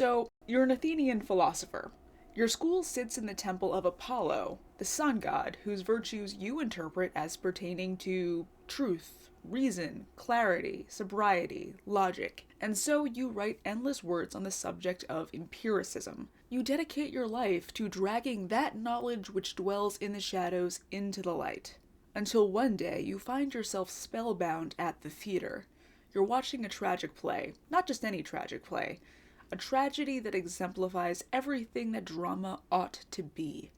So, you're an Athenian philosopher. Your school sits in the temple of Apollo, the sun god, whose virtues you interpret as pertaining to truth, reason, clarity, sobriety, logic, and so you write endless words on the subject of empiricism. You dedicate your life to dragging that knowledge which dwells in the shadows into the light. Until one day you find yourself spellbound at the theater. You're watching a tragic play, not just any tragic play, a tragedy that exemplifies everything that drama ought to be.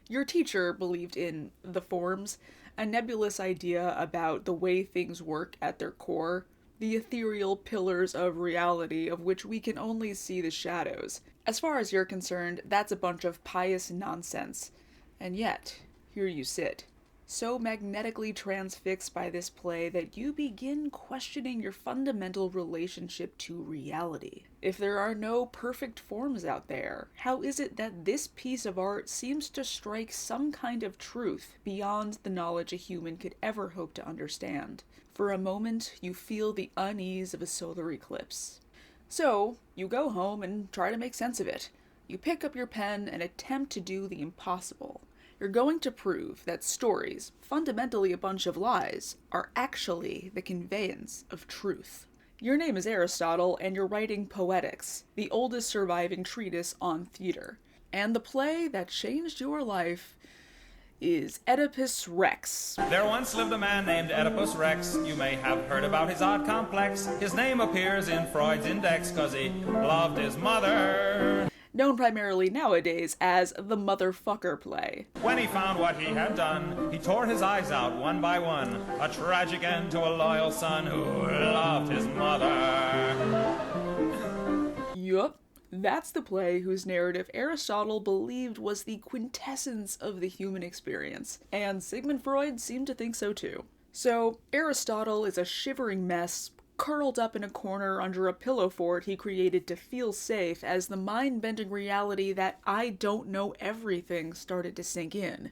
Your teacher believed in the forms, a nebulous idea about the way things work at their core, the ethereal pillars of reality of which we can only see the shadows. As far as you're concerned, that's a bunch of pious nonsense. And yet, here you sit, so magnetically transfixed by this play that you begin questioning your fundamental relationship to reality. If there are no perfect forms out there, how is it that this piece of art seems to strike some kind of truth beyond the knowledge a human could ever hope to understand? For a moment, you feel the unease of a solar eclipse. So, you go home and try to make sense of it. You pick up your pen and attempt to do the impossible. You're going to prove that stories, fundamentally a bunch of lies, are actually the conveyance of truth. Your name is Aristotle, and you're writing Poetics, the oldest surviving treatise on theater. And the play that changed your life is Oedipus Rex. There once lived a man named Oedipus Rex. You may have heard about his odd complex. His name appears in Freud's index cause he loved his mother. Known primarily nowadays as the Motherfucker play. When he found what he had done, he tore his eyes out one by one. A tragic end to a loyal son who loved his mother. Yup, that's the play whose narrative Aristotle believed was the quintessence of the human experience, and Sigmund Freud seemed to think so too. So, Aristotle is a shivering mess, curled up in a corner under a pillow fort he created to feel safe as the mind-bending reality that I don't know everything started to sink in.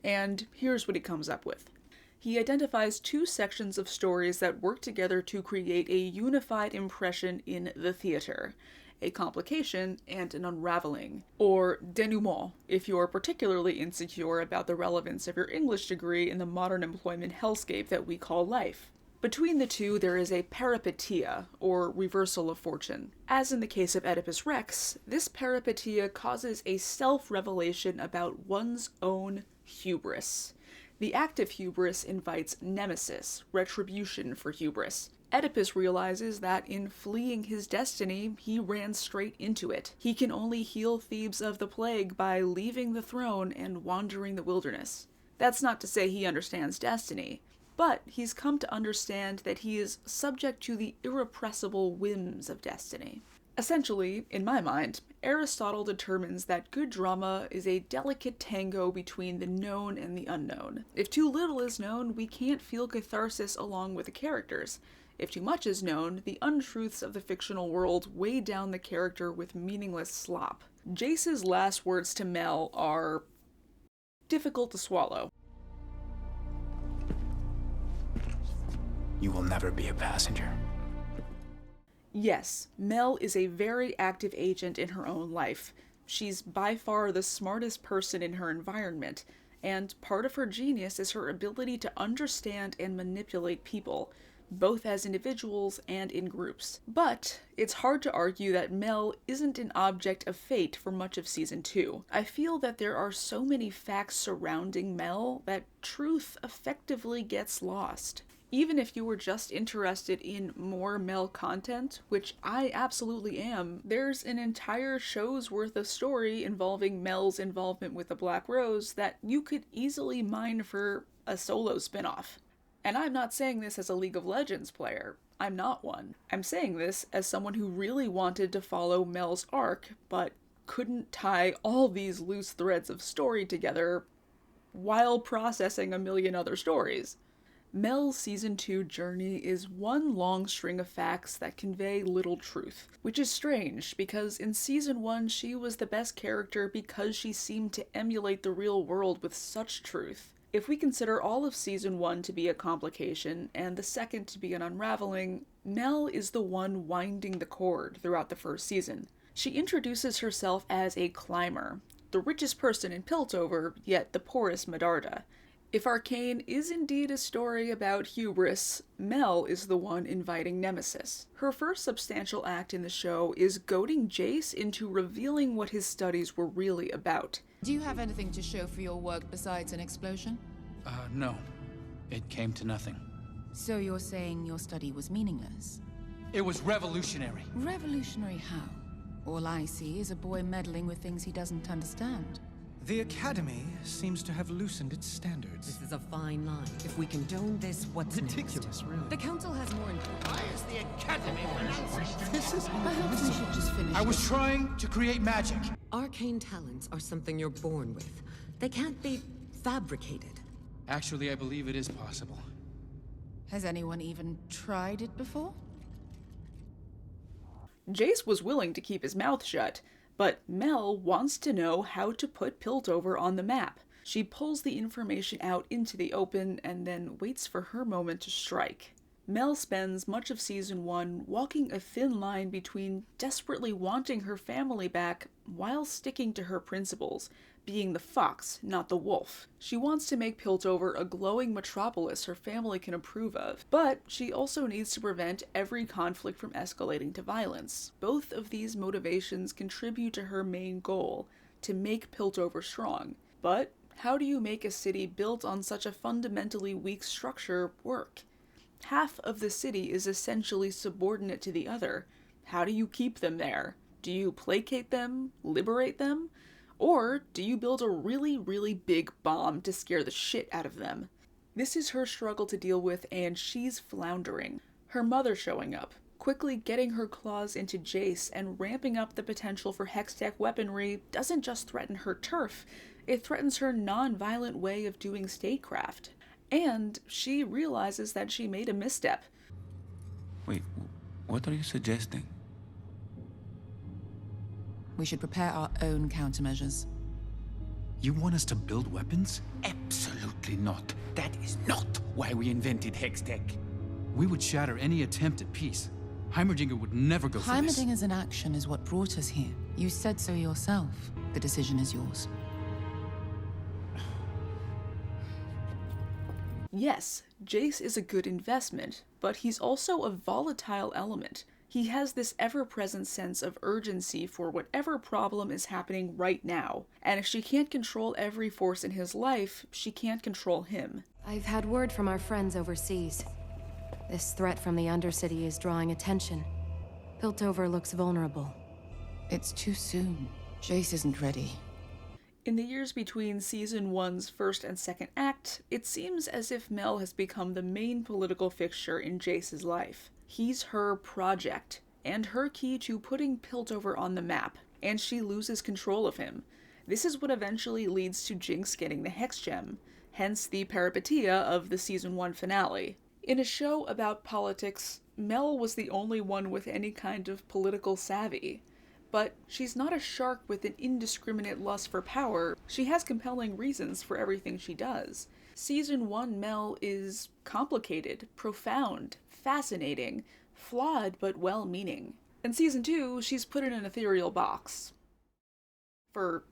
And here's what he comes up with. He identifies two sections of stories that work together to create a unified impression in the theater. A complication and an unraveling, or denouement, if you're particularly insecure about the relevance of your English degree in the modern employment hellscape that we call life. Between the two, there is a peripeteia, or reversal of fortune. As in the case of Oedipus Rex, this peripeteia causes a self-revelation about one's own hubris. The act of hubris invites nemesis, retribution for hubris. Oedipus realizes that in fleeing his destiny, he ran straight into it. He can only heal Thebes of the plague by leaving the throne and wandering the wilderness. That's not to say he understands destiny, but he's come to understand that he is subject to the irrepressible whims of destiny. Essentially, in my mind, Aristotle determines that good drama is a delicate tango between the known and the unknown. If too little is known, we can't feel catharsis along with the characters. If too much is known, the untruths of the fictional world weigh down the character with meaningless slop. Jace's last words to Mel are difficult to swallow. You will never be a passenger. Yes, Mel is a very active agent in her own life. She's by far the smartest person in her environment, and part of her genius is her ability to understand and manipulate people, both as individuals and in groups. But it's hard to argue that Mel isn't an object of fate for much of Season 2. I feel that there are so many facts surrounding Mel that truth effectively gets lost. Even if you were just interested in more Mel content, which I absolutely am, there's an entire show's worth of story involving Mel's involvement with the Black Rose that you could easily mine for a solo spin-off. And I'm not saying this as a League of Legends player. I'm not one. I'm saying this as someone who really wanted to follow Mel's arc, but couldn't tie all these loose threads of story together while processing a million other stories. Mel's Season 2 journey is one long string of facts that convey little truth, which is strange because in Season 1 she was the best character because she seemed to emulate the real world with such truth. If we consider all of Season 1 to be a complication and the second to be an unraveling, Mel is the one winding the cord throughout the first season. She introduces herself as a climber, the richest person in Piltover, yet the poorest Medarda. If Arcane is indeed a story about hubris, Mel is the one inviting Nemesis. Her first substantial act in the show is goading Jace into revealing what his studies were really about. Do you have anything to show for your work besides an explosion? No. It came to nothing. So you're saying your study was meaningless? It was revolutionary. Revolutionary how? All I see is a boy meddling with things he doesn't understand. The Academy seems to have loosened its standards. This is a fine line. If we condone this, what's Ridiculous, next? really. The Council has more important... Why is the Academy pronouncing This is Perhaps we should just finish I was this. trying to create magic. Arcane talents are something you're born with. They can't be fabricated. Actually, I believe it is possible. Has anyone even tried it before? Jace was willing to keep his mouth shut, but Mel wants to know how to put Piltover on the map. She pulls the information out into the open and then waits for her moment to strike. Mel spends much of Season 1 walking a thin line between desperately wanting her family back while sticking to her principles, being the fox, not the wolf. She wants to make Piltover a glowing metropolis her family can approve of, but she also needs to prevent every conflict from escalating to violence. Both of these motivations contribute to her main goal, to make Piltover strong. But how do you make a city built on such a fundamentally weak structure work? Half of the city is essentially subordinate to the other. How do you keep them there? Do you placate them? Liberate them? Or do you build a really, really big bomb to scare the shit out of them? This is her struggle to deal with, and she's floundering. Her mother showing up, quickly getting her claws into Jace and ramping up the potential for Hextech weaponry doesn't just threaten her turf, it threatens her non-violent way of doing statecraft. And she realizes that she made a misstep. Wait, what are you suggesting? We should prepare our own countermeasures. You want us to build weapons? Absolutely not. That is not why we invented Hextech. We would shatter any attempt at peace. Heimerdinger would never go for this. Heimerdinger's inaction is what brought us here. You said so yourself. The decision is yours. Yes, Jace is a good investment, but he's also a volatile element. He has this ever-present sense of urgency for whatever problem is happening right now, and if she can't control every force in his life, she can't control him. I've had word from our friends overseas. This threat from the Undercity is drawing attention. Piltover looks vulnerable. It's too soon. Jace isn't ready. In the years between Season 1's first and second act, it seems as if Mel has become the main political fixture in Jace's life. He's her project, and her key to putting Piltover on the map, and she loses control of him. This is what eventually leads to Jinx getting the Hex Gem, hence the peripeteia of the Season 1 finale. In a show about politics, Mel was the only one with any kind of political savvy. But she's not a shark with an indiscriminate lust for power. She has compelling reasons for everything she does. Season 1 Mel is complicated, profound, fascinating, flawed but well-meaning. In Season 2, she's put in an ethereal box. For,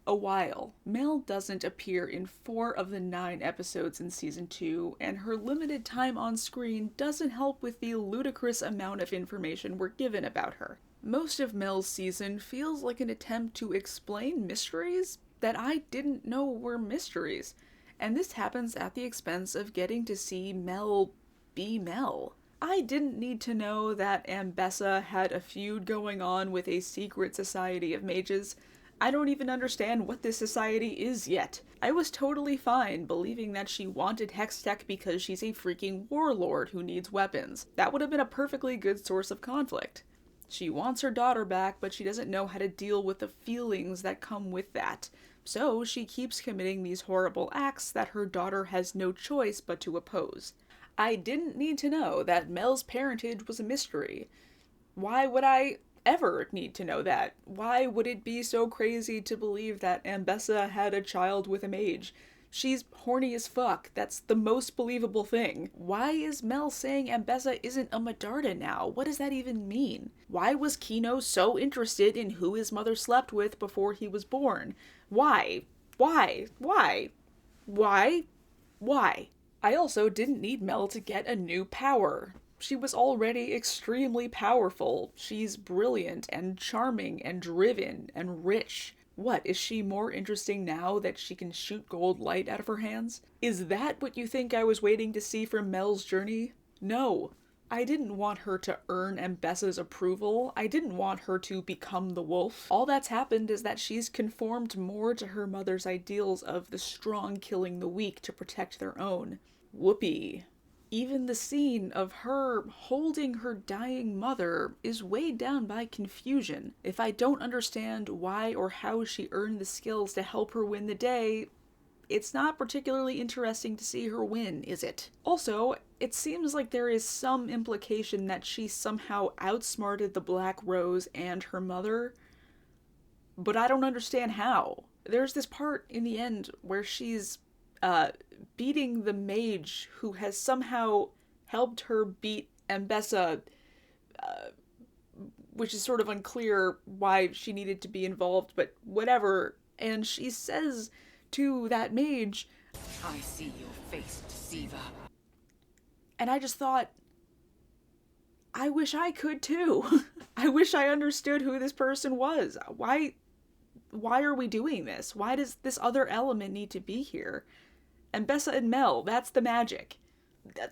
a while. Mel doesn't appear in 4 of the 9 episodes in Season 2, and her limited time on screen doesn't help with the ludicrous amount of information we're given about her. Most of Mel's season feels like an attempt to explain mysteries that I didn't know were mysteries, and this happens at the expense of getting to see Mel be Mel. I didn't need to know that Ambessa had a feud going on with a secret society of mages. I don't even understand what this society is yet. I was totally fine believing that she wanted Hextech because she's a freaking warlord who needs weapons. That would have been a perfectly good source of conflict. She wants her daughter back, but she doesn't know how to deal with the feelings that come with that. So she keeps committing these horrible acts that her daughter has no choice but to oppose. I didn't need to know that Mel's parentage was a mystery. Why would I ever need to know that? Why would it be so crazy to believe that Ambessa had a child with a mage? She's horny as fuck. That's the most believable thing. Why is Mel saying Ambessa isn't a Medarda now? What does that even mean? Why was Kino so interested in who his mother slept with before he was born? Why? Why? Why? Why? Why? I also didn't need Mel to get a new power. She was already extremely powerful. She's brilliant and charming and driven and rich. What, is she more interesting now that she can shoot gold light out of her hands? Is that what you think I was waiting to see from Mel's journey? No. I didn't want her to earn Ambessa's approval. I didn't want her to become the wolf. All that's happened is that she's conformed more to her mother's ideals of the strong killing the weak to protect their own. Whoopee. Even the scene of her holding her dying mother is weighed down by confusion. If I don't understand why or how she earned the skills to help her win the day, it's not particularly interesting to see her win, is it? Also, it seems like there is some implication that she somehow outsmarted the Black Rose and her mother, but I don't understand how. There's this part in the end where she's beating the mage who has somehow helped her beat Ambessa, which is sort of unclear why she needed to be involved, but whatever. And she says to that mage, I see your face, deceiver. And I just thought, I wish I could too. I wish I understood who this person was. Why are we doing this? Why does this other element need to be here? Ambessa and Mel, that's the magic.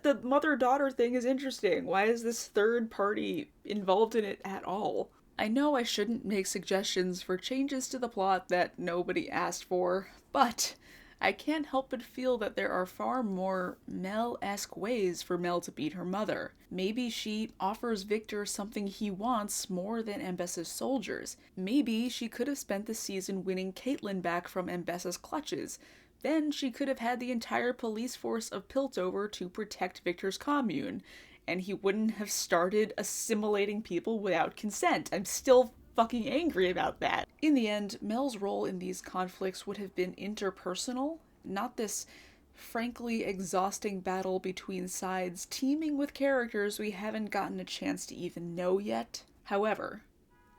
The mother-daughter thing is interesting. Why is this third party involved in it at all? I know I shouldn't make suggestions for changes to the plot that nobody asked for, but I can't help but feel that there are far more Mel-esque ways for Mel to beat her mother. Maybe she offers Victor something he wants more than Ambessa's soldiers. Maybe she could have spent the season winning Caitlin back from Ambessa's clutches. Then she could have had the entire police force of Piltover to protect Victor's commune, and he wouldn't have started assimilating people without consent. I'm still fucking angry about that. In the end, Mel's role in these conflicts would have been interpersonal, not this frankly exhausting battle between sides teeming with characters we haven't gotten a chance to even know yet. However,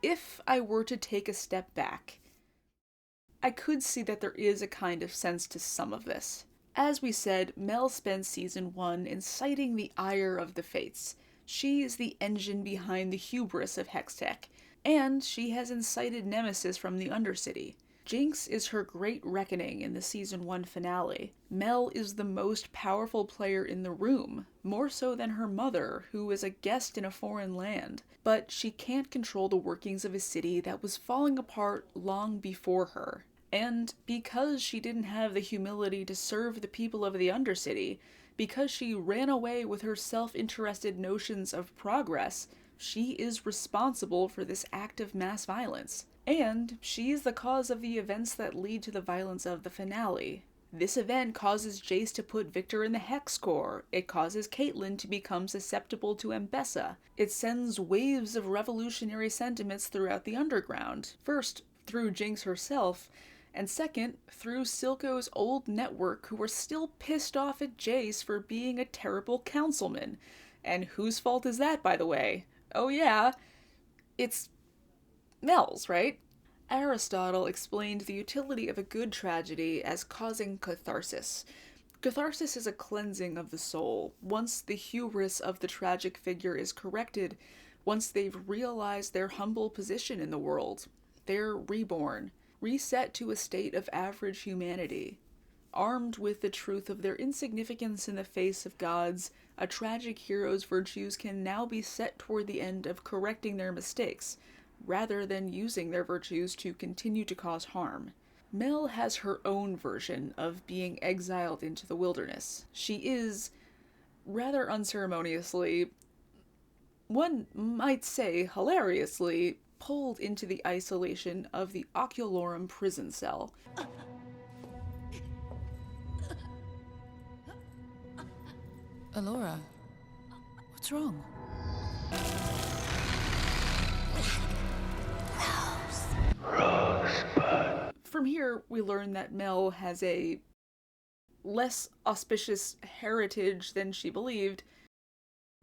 if I were to take a step back, I could see that there is a kind of sense to some of this. As we said, Mel spends season 1 inciting the ire of the Fates. She is the engine behind the hubris of Hextech, and she has incited Nemesis from the Undercity. Jinx is her great reckoning in the season 1 finale. Mel is the most powerful player in the room, more so than her mother, who is a guest in a foreign land. But she can't control the workings of a city that was falling apart long before her. And because she didn't have the humility to serve the people of the Undercity, because she ran away with her self-interested notions of progress, she is responsible for this act of mass violence. And she is the cause of the events that lead to the violence of the finale. This event causes Jace to put Victor in the Hex Core. It causes Caitlin to become susceptible to Ambessa. It sends waves of revolutionary sentiments throughout the underground. First, through Jinx herself, and second, through Silco's old network who are still pissed off at Jace for being a terrible councilman. And whose fault is that, by the way? Oh yeah, it's Mel's, right? Aristotle explained the utility of a good tragedy as causing catharsis. Catharsis is a cleansing of the soul. Once the hubris of the tragic figure is corrected, once they've realized their humble position in the world, they're reborn, reset to a state of average humanity. Armed with the truth of their insignificance in the face of gods, a tragic hero's virtues can now be set toward the end of correcting their mistakes, rather than using their virtues to continue to cause harm. Mel has her own version of being exiled into the wilderness. She is, rather unceremoniously, one might say hilariously, pulled into the isolation of the Oculorum prison cell. Alora, what's wrong? From here, we learn that Mel has a less auspicious heritage than she believed,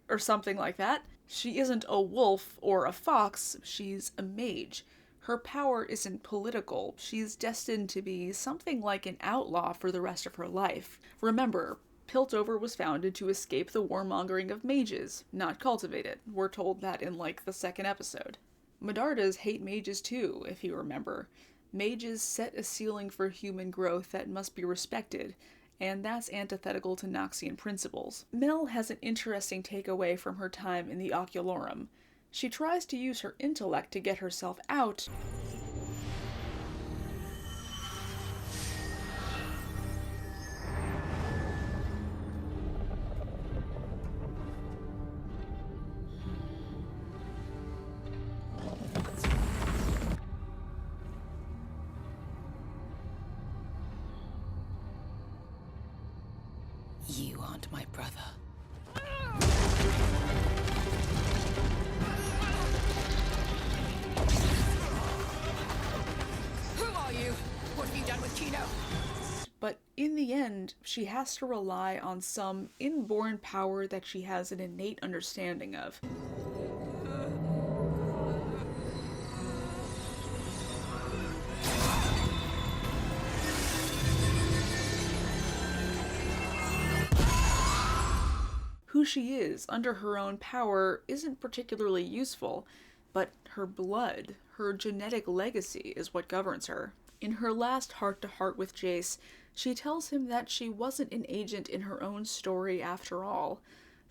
or something like that. She isn't a wolf or a fox, she's a mage. Her power isn't political. She's destined to be something like an outlaw for the rest of her life. Remember, Piltover was founded to escape the warmongering of mages, not cultivate it. We're told that in, like, the second episode. Medardas hate mages too, if you remember. Mages set a ceiling for human growth that must be respected, and that's antithetical to Noxian principles. Mel has an interesting takeaway from her time in the Ocularum. She tries to use her intellect to get herself out, You aren't my brother. Who are you? What have you done with Kino? but in the end, she has to rely on some inborn power that she has an innate understanding of. Who she is under her own power isn't particularly useful, but her blood, her genetic legacy, is what governs her. In her last heart-to-heart with Jace, she tells him that she wasn't an agent in her own story after all.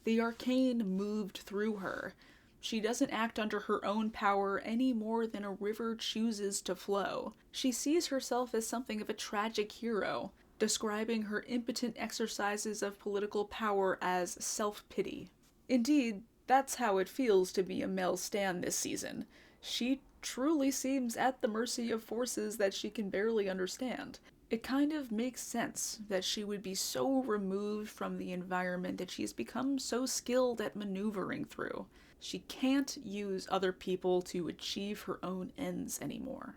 The Arcane moved through her. She doesn't act under her own power any more than a river chooses to flow. She sees herself as something of a tragic hero, describing her impotent exercises of political power as self-pity. Indeed, that's how it feels to be a Mel Stan this season. She truly seems at the mercy of forces that she can barely understand. It kind of makes sense that she would be so removed from the environment that she's become so skilled at maneuvering through. She can't use other people to achieve her own ends anymore.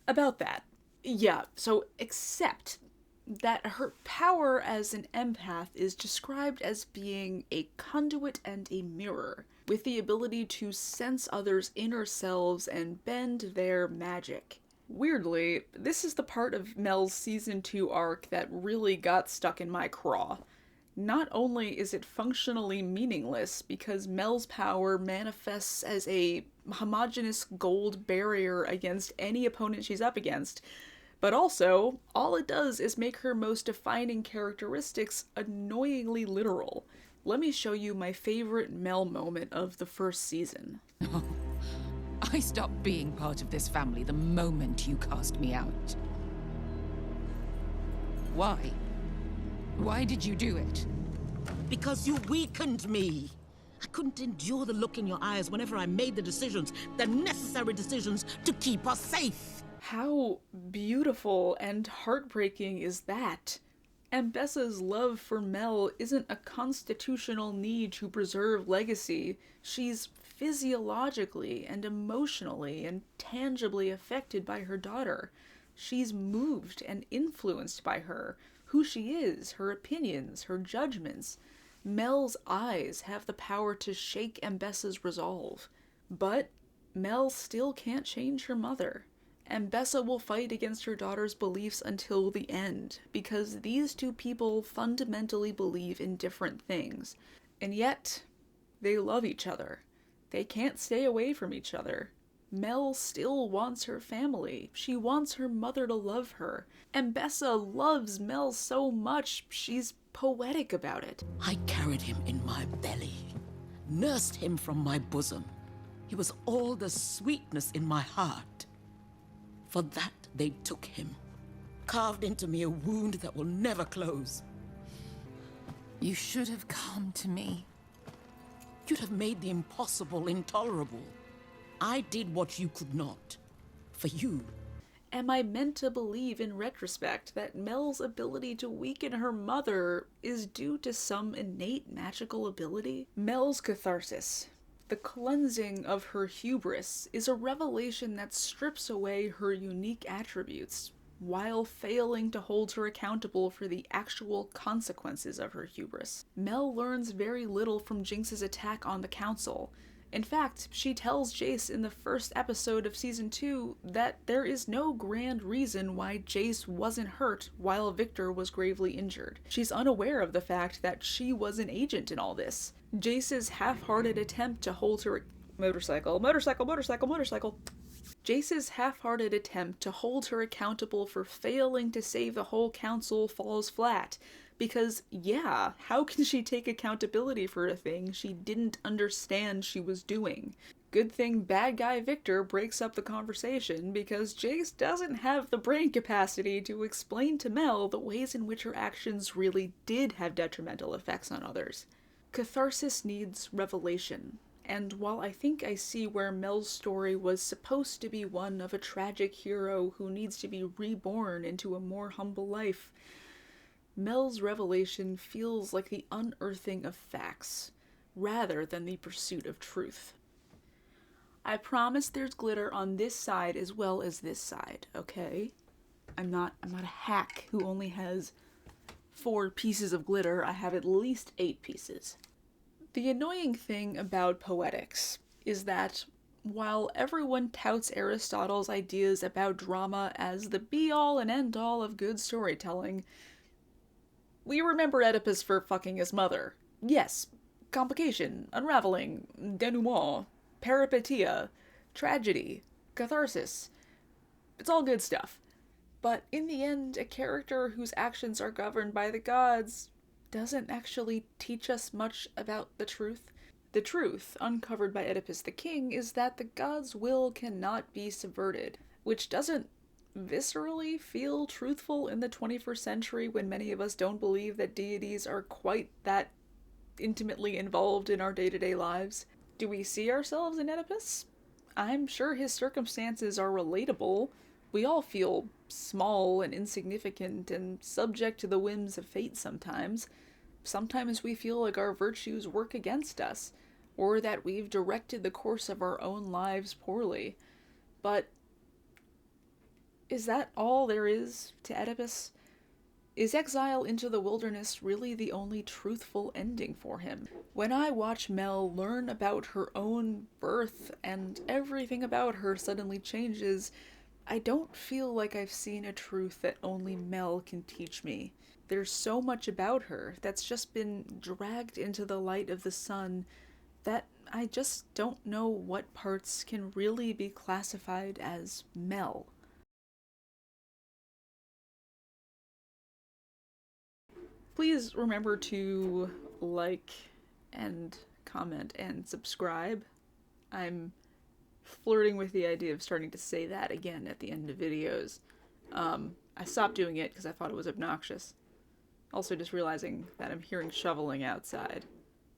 About that, yeah, so except that her power as an empath is described as being a conduit and a mirror, with the ability to sense others' inner selves and bend their magic. Weirdly, this is the part of Mel's Season 2 arc that really got stuck in my craw. Not only is it functionally meaningless because Mel's power manifests as a homogeneous gold barrier against any opponent she's up against, but also, all it does is make her most defining characteristics annoyingly literal. Let me show you my favorite Mel moment of the first season. Oh, I stopped being part of this family the moment you cast me out. Why? Why did you do it? Because you weakened me. I couldn't endure the look in your eyes whenever I made the necessary decisions to keep us safe. How beautiful and heartbreaking is that? Ambessa's love for Mel isn't a constitutional need to preserve legacy. She's physiologically and emotionally and tangibly affected by her daughter. She's moved and influenced by her, who she is, her opinions, her judgments. Mel's eyes have the power to shake Ambessa's resolve. But Mel still can't change her mother. Ambessa will fight against her daughter's beliefs until the end, because these two people fundamentally believe in different things. And yet, they love each other. They can't stay away from each other. Mel still wants her family. She wants her mother to love her. Ambessa loves Mel so much, she's poetic about it. I carried him in my belly, nursed him from my bosom. He was all the sweetness in my heart. For that, they took him. carved into me a wound that will never close. You should have come to me. You'd have made the impossible intolerable. I did what you could not. For you. Am I meant to believe in retrospect that Mel's ability to weaken her mother is due to some innate magical ability? Mel's catharsis, the cleansing of her hubris, is a revelation that strips away her unique attributes, while failing to hold her accountable for the actual consequences of her hubris. Mel learns very little from Jinx's attack on the Council. In fact, she tells Jace in the first episode of Season 2 that there is no grand reason why Jace wasn't hurt while Victor was gravely injured. She's unaware of the fact that she was an agent in all this. Jace's half-hearted attempt to hold her... Motorcycle. Jace's half-hearted attempt to hold her accountable for failing to save the whole council falls flat. Because, yeah, how can she take accountability for a thing she didn't understand she was doing? Good thing bad guy Victor breaks up the conversation, because Jace doesn't have the brain capacity to explain to Mel the ways in which her actions really did have detrimental effects on others. Catharsis needs revelation. And while I think I see where Mel's story was supposed to be one of a tragic hero who needs to be reborn into a more humble life, Mel's revelation feels like the unearthing of facts, rather than the pursuit of truth. I promise there's glitter on this side as well as this side, okay? I'm not a hack who only has 4 pieces of glitter. I have at least 8 pieces. The annoying thing about poetics is that while everyone touts Aristotle's ideas about drama as the be-all and end-all of good storytelling, we remember Oedipus for fucking his mother. Yes, complication, unraveling, denouement, peripetia, tragedy, catharsis. It's all good stuff. But in the end, a character whose actions are governed by the gods doesn't actually teach us much about the truth. The truth, uncovered by Oedipus the King, is that the gods' will cannot be subverted, which doesn't viscerally feel truthful in the 21st century when many of us don't believe that deities are quite that intimately involved in our day-to-day lives. Do we see ourselves in Oedipus? I'm sure his circumstances are relatable. We all feel small and insignificant and subject to the whims of fate sometimes. Sometimes we feel like our virtues work against us, or that we've directed the course of our own lives poorly. But is that all there is to Oedipus? Is exile into the wilderness really the only truthful ending for him? When I watch Mel learn about her own birth and everything about her suddenly changes, I don't feel like I've seen a truth that only Mel can teach me. There's so much about her that's just been dragged into the light of the sun that I just don't know what parts can really be classified as Mel. Please remember to like and comment and subscribe. I'm flirting with the idea of starting to say that again at the end of videos. I stopped doing it because I thought it was obnoxious. Also just realizing that I'm hearing shoveling outside.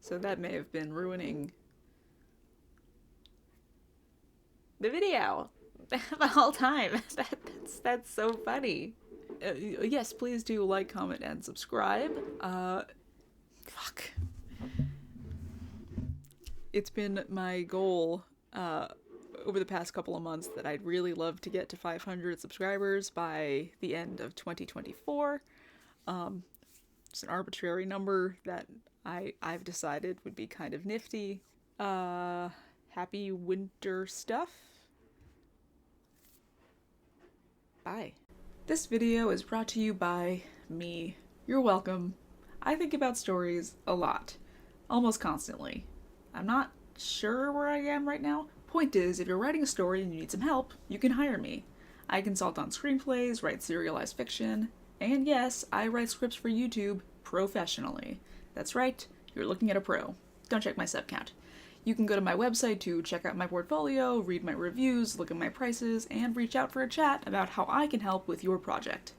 So that may have been ruining the video the whole time. That's so funny. Yes, please do like, comment, and subscribe. Fuck. It's been my goal, over the past couple of months that I'd really love to get to 500 subscribers by the end of 2024. It's an arbitrary number that I've decided would be kind of nifty. Happy winter stuff. Bye. This video is brought to you by me. You're welcome. I think about stories a lot. Almost constantly. I'm not sure where I am right now. Point is, if you're writing a story and you need some help, you can hire me. I consult on screenplays, write serialized fiction, and yes, I write scripts for YouTube professionally. That's right, you're looking at a pro. Don't check my sub count. You can go to my website to check out my portfolio, read my reviews, look at my prices, and reach out for a chat about how I can help with your project.